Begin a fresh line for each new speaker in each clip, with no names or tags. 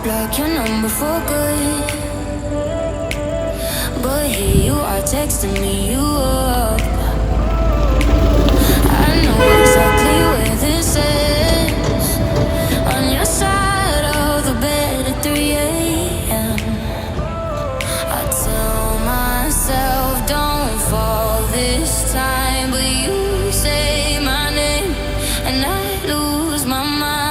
block your number for good. But here you are texting me you up. I know exactly where this is. On your side of the bed at 3 a.m. I tell myself don't fall this time, but you say my name and I lose my mind.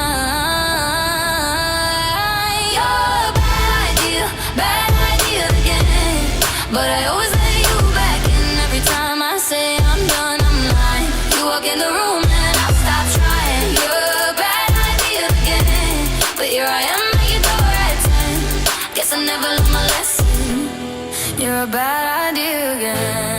You're a bad idea again. But I always let you back in every time I say I'm done, I'm lying. You walk in the room and I stop trying. You're a bad idea again. But here I am at your door at 10. Guess I never learned my lesson. You're a bad idea again.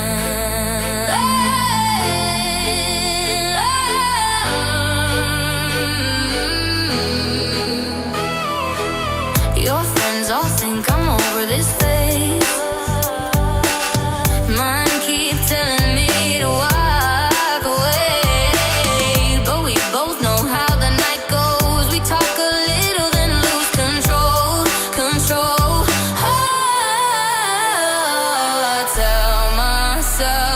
Your friends all think I'm over this phase. Mine keep telling me to walk away. But we both know how the night goes. We talk a little then lose control. Oh, I tell myself